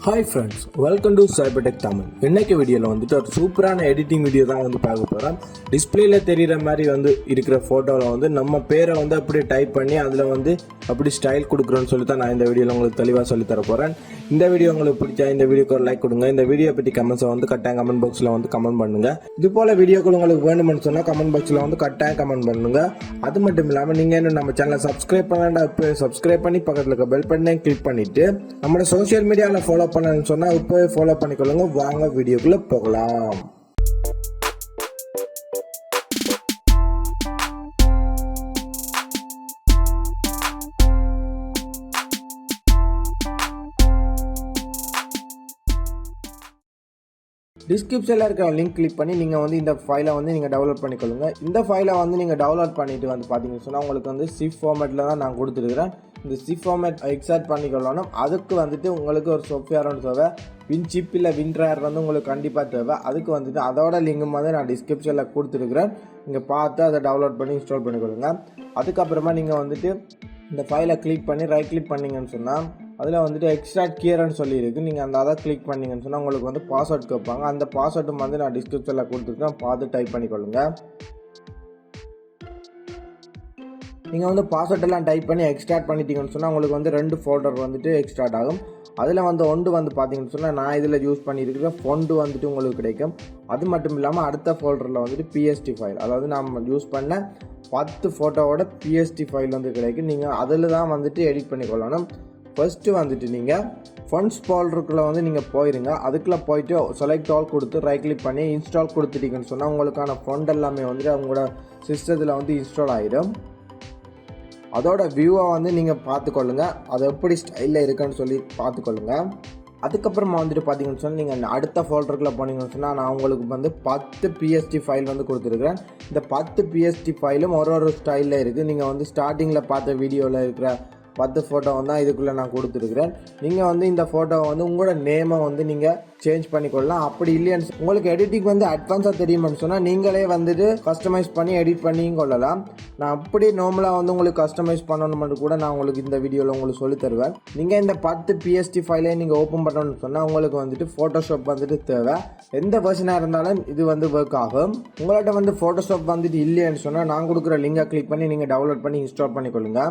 Hi friends, welcome to CyberTechTamil. இன்னைக்கு வீடியோல வந்துட்டு ஒரு சூப்பரான எடிட்டிங் வீடியோ தான் வந்து பார்க்க போறோம். டிஸ்ப்ளேல தெரியுற மாதிரி வந்து இருக்கிற போட்டோல வந்து நம்ம பேரை வந்து அப்படியே டைப் பண்ணி அதுல வந்து அப்படி ஸ்டைல் கொடுக்குறோம்னு சொல்லி தான் நான் இந்த வீடியோல உங்களுக்கு தெளிவா சொல்லி தர போறேன். இந்த வீடியோ உங்களுக்கு பிடிச்சா இந்த வீடியோக்கு ஒரு லைக் கொடுங்க. இந்த வீடியோ பத்தி கமெண்ட்ஸை வந்து கட்டாயம் கமெண்ட் பாக்ஸ்ல வந்து கமெண்ட் பண்ணுங்க. இது போல வீடியோக்கள் உங்களுக்கு வேணும்னு சொன்னா கமெண்ட் பாக்ஸ்ல வந்து கட்டாயம் கமெண்ட் பண்ணுங்க. அது மட்டும் இல்லாம நீங்க இன்னும் நம்ம சேனலை சப்ஸ்கிரைப் பண்ணாண்டா இப்போ சப்ஸ்கிரைப் பண்ணி பக்கத்துல இருக்க பெல் பட்டனை கிளிக் பண்ணிட்டு நம்ம சோஷியல் மீடியால ஃபாலோ பண்ணணும்னு சொன்னா இப்போ ஃபாலோ பண்ணிக்கொள்ளுங்க. வாங்க வீடியோக்குள்ள போகலாம். டிஸ்கிரிப்ஷனில் இருக்கிற லிங்க் கிளிக் பண்ணி நீங்கள் வந்து இந்த ஃபைலை வந்து நீங்கள் டவுன்லோட் பண்ணிக்கொள்ளுங்க. இந்த ஃபைலை வந்து நீங்கள் டவுன்லோட் பண்ணிட்டு வந்து பார்த்தீங்கன்னு சொன்னால் உங்களுக்கு வந்து சிப் ஃபார்மேட்டில் தான் நான் கொடுத்துருக்கிறேன். இந்த சிப் ஃபார்மேட் எக்ஸாக்ட் பண்ணிக்கொள்ளணும். அதுக்கு வந்துட்டு உங்களுக்கு ஒரு சாஃப்ட்வேர் ஒன்று தேவை. வின்சிப் இல்லை வின்ட்ராயர் வந்து உங்களுக்கு கண்டிப்பாக தேவை. அதுக்கு வந்துட்டு அதோட லிங்க் வந்து நான் டிஸ்கிரிப்ஷனில் கொடுத்துருக்குறேன். நீங்கள் பார்த்து அதை டவுன்லோட் பண்ணி இன்ஸ்டால் பண்ணிக்கொள்ளுங்க. அதுக்கப்புறமா நீங்கள் வந்துட்டு இந்த ஃபைலை கிளிக் பண்ணி ரைட் கிளிக் பண்ணிங்கன்னு சொன்னால் அதில் வந்துட்டு எக்ஸ்ட்ராக்ட் கியர்னு சொல்லியிருக்கு. நீங்கள் அந்த அதை கிளிக் பண்ணிங்கன்னு சொன்னால் உங்களுக்கு வந்து பாஸ்வேர்ட் கேட்பாங்க. அந்த பாஸ்வேர்டும் வந்து நான் டிஸ்கிரிப்ஷனில் கொடுத்துருக்கேன். பார்த்து டைப் பண்ணிக்கொள்ளுங்க. நீங்கள் வந்து பாஸ்வேர்ட் எல்லாம் டைப் பண்ணி எக்ஸ்ட்ராக்ட் பண்ணிட்டீங்கன்னு சொன்னால் உங்களுக்கு வந்து 2 ஃபோல்டர் வந்துட்டு எக்ஸ்ட்ராக்ட் ஆகும். அதில் வந்து ஒன்று வந்து பார்த்தீங்கன்னு சொன்னால் நான் இதில் யூஸ் பண்ணியிருக்கிற ஃபொண்டு வந்துட்டு உங்களுக்கு கிடைக்கும். அது மட்டும் இல்லாமல் அடுத்த ஃபோல்டரில் வந்துட்டு பிஎஸ்டி ஃபைல், அதாவது நம்ம யூஸ் பண்ண 10 ஃபோட்டோவோட பிஎஸ்டி ஃபைல் வந்து கிடைக்கும். நீங்கள் அதில் தான் வந்துட்டு எடிட் பண்ணிக்கொள்ளணும். ஃபர்ஸ்ட்டு வந்துட்டு நீங்கள் ஃபண்ட்ஸ் ஃபோல்டருக்குள்ளே வந்து நீங்கள் போயிருங்க. அதுக்குள்ளே போயிட்டு செலக்ட் ஆல் கொடுத்து ரைட் கிளிக் பண்ணி இன்ஸ்டால் கொடுத்துட்டீங்கன்னு சொன்னால் உங்களுக்கான ஃபண்ட் எல்லாமே வந்துட்டு அவங்களோட சிஸ்டத்தில் வந்து இன்ஸ்டால் ஆகிடும். அதோட வியூவை வந்து நீங்கள் பார்த்துக்கொள்ளுங்க. அது எப்படி ஸ்டைலில் இருக்குன்னு சொல்லி பார்த்துக்கொள்ளுங்க. அதுக்கப்புறமா வந்துட்டு பார்த்தீங்கன்னு சொன்னால் நீங்கள் அடுத்த ஃபோல்டருக்குள்ளே போனீங்கன்னு சொன்னால் நான் உங்களுக்கு வந்து 10 பிஎஸ்டி ஃபைல் வந்து கொடுத்துருக்குறேன். இந்த 10 பிஎஸ்டி ஃபைலும் ஒரு ஸ்டைலில் இருக்குது. நீங்கள் வந்து ஸ்டார்டிங்கில் பார்த்த வீடியோவில் இருக்கிற 10 ஃபோட்டோ தான் இதுக்குள்ளே நான் கொடுத்துருக்குறேன். நீங்கள் வந்து இந்த ஃபோட்டோவை வந்து உங்களோட நேமை வந்து நீங்கள் சேஞ்ச் பண்ணிக்கொள்ளலாம். அப்படி இல்லைன்னு உங்களுக்கு எடிட்டிங் வந்து அட்வான்ஸாக தெரியுமான்னு சொன்னால் நீங்களே வந்துட்டு கஸ்டமைஸ் பண்ணி எடிட் பண்ணியும் கொள்ளலாம். நான் அப்படி நார்மலாக வந்து உங்களுக்கு கஸ்டமைஸ் பண்ணணும்னு கூட நான் உங்களுக்கு இந்த வீடியோவில் உங்களுக்கு சொல்லி தருவேன். நீங்கள் இந்த 10 பிஎஸ்டி ஃபைலே நீங்கள் ஓப்பன் பண்ணணும்னு சொன்னால் உங்களுக்கு வந்துட்டு ஃபோட்டோஷாப் வந்துட்டு தேவை. எந்த வெர்ஷனாக இருந்தாலும் இது வந்து ஒர்க் ஆகும். உங்கள்கிட்ட வந்து ஃபோட்டோஷாப் வந்துட்டு இல்லைன்னு சொன்னால் நான் கொடுக்குற லிங்கை கிளிக் பண்ணி நீங்கள் டவுன்லோட் பண்ணி இன்ஸ்டால் பண்ணிக்கொள்ளுங்க.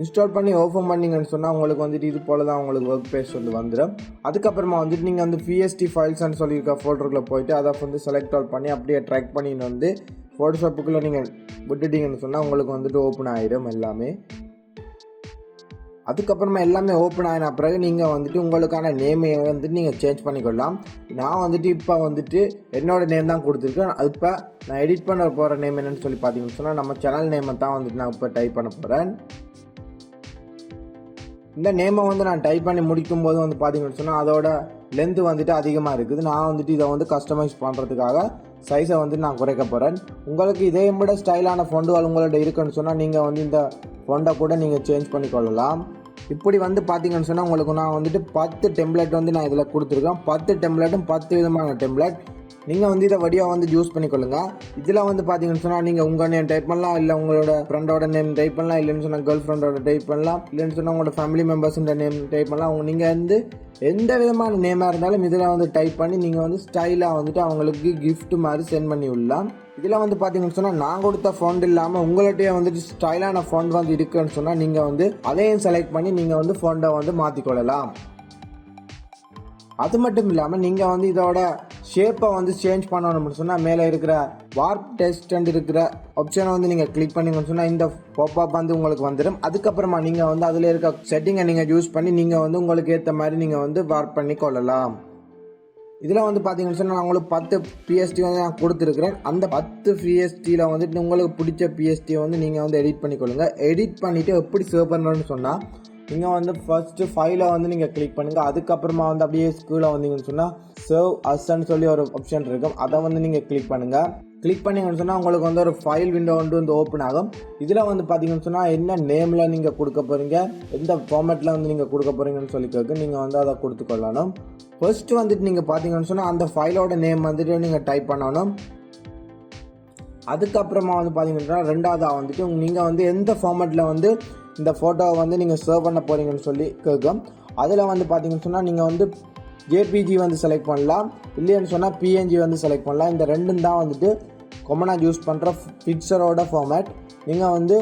இன்ஸ்டால் பண்ணி ஓப்பன் பண்ணிங்கன்னு சொன்னால் உங்களுக்கு வந்துட்டு இது போல தான் உங்களுக்கு ஒர்க் பேஜ் வந்து வந்துடும். அதுக்கப்புறமா வந்துட்டு நீங்கள் வந்து பிஎஸ்டி ஃபைல்ஸ்ன்னு சொல்லியிருக்க ஃபோல்டருக்குள்ளே போயிட்டு அதை வந்து செலக்ட் ஆல் பண்ணி அப்படியே ட்ராக் பண்ணின்னு வந்து ஃபோட்டோஷாப்புக்குள்ளே நீங்கள் விட்டுட்டீங்கன்னு சொன்னால் உங்களுக்கு வந்துட்டு ஓப்பன் ஆகிடும் எல்லாமே. அதுக்கப்புறமா எல்லாமே ஓப்பன் ஆகின பிறகு நீங்கள் வந்துட்டு உங்களுக்கான நேமை வந்துட்டு நீங்கள் சேஞ்ச் பண்ணிக்கொள்ளலாம். நான் வந்துட்டு இப்போ வந்துட்டு என்னோட நேம் தான் கொடுத்துருக்கேன். அது இப்போ நான் எடிட் பண்ண போகிற நேம் என்னன்னு சொல்லி பார்த்தீங்கன்னு சொன்னால் நம்ம சேனல் நேமை தான் வந்துட்டு நான் இப்போ டைப் பண்ண போகிறேன். இந்த நேமை வந்து நான் டைப் பண்ணி முடிக்கும் போது வந்து பார்த்தீங்கன்னு சொன்னால் அதோட லென்த்து வந்துட்டு அதிகமாக இருக்குது. நான் வந்துட்டு இதை வந்து கஸ்டமைஸ் பண்ணுறதுக்காக சைஸை வந்து நான் குறைக்க போகிறேன். உங்களுக்கு இதே விட ஸ்டைலான ஃபொண்டுகள் உங்கள்கிட்ட இருக்குன்னு சொன்னால் நீங்கள் வந்து இந்த ஃபொண்டை கூட நீங்கள் சேஞ்ச் பண்ணிக்கொள்ளலாம். இப்படி வந்து பார்த்தீங்கன்னு சொன்னால் உங்களுக்கு நான் வந்துட்டு 10 டெம்ப்ளேட் வந்து நான் இதில் கொடுத்துருக்கேன். 10 டெம்ப்ளேட்டும் 10 விதமான டெம்ப்ளேட். நீங்கள் வந்து இதை வடிவாக வந்து யூஸ் பண்ணிக்கொள்ளுங்க. இதில் வந்து பார்த்தீங்கன்னு சொன்னால் நீங்கள் உங்கள் நேம் டைப் பண்ணலாம், இல்லை உங்களோட ஃப்ரெண்டோட நேம் டைப் பண்ணலாம், இல்லைன்னு சொன்னால் கேர்ள் ஃப்ரெண்டோட டைப் பண்ணலாம், இல்லைன்னு சொன்னால் உங்களோட ஃபேமிலி மெம்பர்ஸோட நேம் டைப் பண்ணலாம். நீங்கள் வந்து எந்த விதமான நேமாக இருந்தாலும் இதில் வந்து டைப் பண்ணி நீங்கள் வந்து ஸ்டைலாக வந்துட்டு அவங்களுக்கு கிஃப்ட் மாதிரி சென்ட் பண்ணி விடலாம். இதில் வந்து பார்த்தீங்கன்னு சொன்னால் நான் கொடுத்த ஃபண்ட் இல்லாமல் உங்கள்கிட்டயே வந்துட்டு ஸ்டைலான ஃபண்ட் வந்து இருக்குன்னு சொன்னால் நீங்கள் வந்து அதையும் செலக்ட் பண்ணி நீங்கள் வந்து ஃபண்டை வந்து மாற்றிக்கொள்ளலாம். அது மட்டும் இல்லாமல் நீங்கள் வந்து இதோட ஷேப்பை வந்து சேஞ்ச் பண்ணணும்னு சொன்னால் மேலே இருக்கிற வார்ப் டெஸ்ட் இருக்கிற ஆப்ஷனை வந்து நீங்கள் கிளிக் பண்ணிங்கன்னு சொன்னால் இந்த பாப்அப் வந்து உங்களுக்கு வந்துடும். அதுக்கப்புறமா நீங்கள் வந்து அதில் இருக்க செட்டிங்கை நீங்கள் யூஸ் பண்ணி நீங்கள் வந்து உங்களுக்கு ஏற்ற மாதிரி நீங்கள் வந்து வார்ப் பண்ணி கொள்ளலாம். இதில் வந்து பார்த்தீங்கன்னு சொன்னால் நான் உங்களுக்கு 10 பிஎஸ்டி வந்து நான் கொடுத்துருக்குறேன். அந்த 10 பிஎஸ்டியில் வந்துட்டு உங்களுக்கு பிடிச்ச பிஎஸ்டியை வந்து நீங்கள் வந்து எடிட் பண்ணிக்கொள்ளுங்க. எடிட் பண்ணிவிட்டு எப்படி சேவ் பண்ணுறேன்னு சொன்னால் நீங்கள் வந்து ஃபர்ஸ்ட்டு ஃபைலை வந்து நீங்கள் கிளிக் பண்ணுங்கள். அதுக்கப்புறமா வந்து அப்படியே ஸ்கூலில் வந்தீங்கன்னு சொன்னால் சேவ் அஸ்ன்னு சொல்லி ஒரு ஆப்ஷன் இருக்கும். அதை வந்து நீங்கள் கிளிக் பண்ணுங்கள். கிளிக் பண்ணிங்கன்னு சொன்னால் உங்களுக்கு வந்து ஒரு ஃபைல் விண்டோ வந்து ஓப்பன் ஆகும். இதில் வந்து பார்த்தீங்கன்னு சொன்னால் என்ன நேமில் நீங்கள் கொடுக்க போகிறீங்க, எந்த ஃபார்மேட்டில் வந்து நீங்கள் கொடுக்க போகிறீங்கன்னு சொல்லி கேட்க நீங்கள் வந்து அதை கொடுத்துக்கொள்ளணும். ஃபர்ஸ்ட்டு வந்துட்டு நீங்கள் பார்த்தீங்கன்னு சொன்னால் அந்த ஃபைலோட நேம் வந்துட்டு நீங்கள் டைப் பண்ணணும். அதுக்கப்புறமா வந்து பார்த்தீங்கன்னா ரெண்டாவதாக வந்துட்டு நீங்கள் வந்து எந்த ஃபார்மேட்டில் வந்து இந்த ஃபோட்டோவை வந்து நீங்கள் சேவ் பண்ண போகிறீங்கன்னு சொல்லி கேட்கும். அதில் வந்து பார்த்தீங்கன்னு சொன்னால் நீங்கள் வந்து ஜேபிஜி வந்து செலக்ட் பண்ணலாம், இல்லைன்னு சொன்னால் பிஎன்ஜி வந்து செலக்ட் பண்ணலாம். இந்த ரெண்டும் தான் வந்துட்டு காமனாக யூஸ் பண்ணுற பிக்சரோட ஃபார்மேட். நீங்கள் வந்து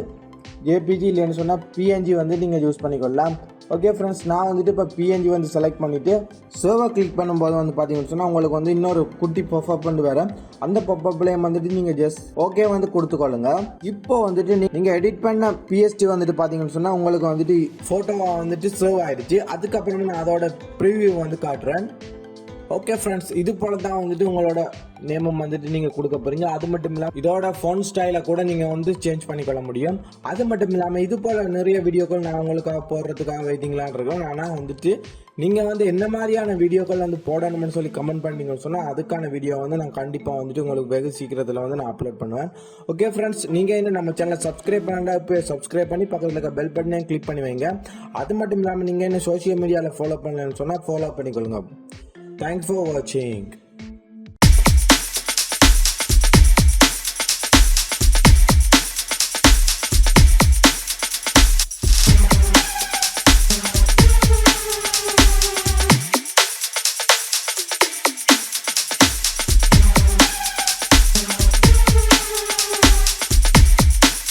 ஜேபிஜி இல்லைன்னு சொன்னால் பிஎன்ஜி வந்து நீங்கள் யூஸ் பண்ணிக்கொள்ளலாம். ஓகே ஃப்ரெண்ட்ஸ், நான் வந்துட்டு இப்போ பிஎன்ஜி வந்து செலக்ட் பண்ணிவிட்டு சர்வர் கிளிக் பண்ணும்போது வந்து பார்த்தீங்கன்னு சொன்னால் உங்களுக்கு வந்து இன்னொரு குட்டி பப்அப் வந்து வேறு. அந்த பப்அப்லேயும் வந்துட்டு நீங்கள் ஜஸ்ட் ஓகே வந்து கொடுத்துக்கொள்ளுங்க. இப்போ வந்துட்டு நீங்கள் எடிட் பண்ண பிஎஸ்டி வந்துட்டு பார்த்தீங்கன்னு சொன்னால் உங்களுக்கு வந்துட்டு ஃபோட்டோவாக வந்துட்டு சேவ் ஆகிடுச்சு. அதுக்கப்புறமா நான் அதோட ப்ரிவியூ வந்து காட்டுறேன். ஓகே ஃப்ரெண்ட்ஸ், இது போல தான் வந்துட்டு உங்களோட நேமும் வந்துட்டு நீங்கள் கொடுக்க போகிறீங்க. அது மட்டும் இல்லாமல் இதோட ஃபோன் ஸ்டைலை கூட நீங்கள் வந்து சேஞ்ச் பண்ணிக்கொள்ள முடியும். அது மட்டும் இல்லாமல் இது போல் நிறைய வீடியோக்கள் நான் உங்களுக்காக போடுறதுக்காக வெயிட்டிங்களான் இருக்கோம். ஆனால் வந்துட்டு நீங்கள் வந்து என்ன மாதிரியான வீடியோக்கள் வந்து போடணும்னு சொல்லி கமெண்ட் பண்ணிங்கன்னு சொன்னால் அதுக்கான வீடியோ வந்து நான் கண்டிப்பாக வந்துட்டு உங்களுக்கு வெகு சீக்கிரத்தில் வந்து நான் அப்லோட் பண்ணுவேன். ஓகே ஃப்ரெண்ட்ஸ், நீங்கள் இன்னும் நம்ம சேனலை சப்ஸ்கிரைப் பண்ணா இப்போ சப்ஸ்கிரைப் பண்ணி பக்கத்தில் இருக்க பெல் பட்டனையும் கிளிக் பண்ணி வைங்க. அது மட்டும் இல்லாமல் நீங்கள் என்ன சோஷியல் மீடியாவில் ஃபாலோ பண்ணலன்னு சொன்னால் ஃபாலோ பண்ணிக்கொள்ளுங்க. Thanks for watching.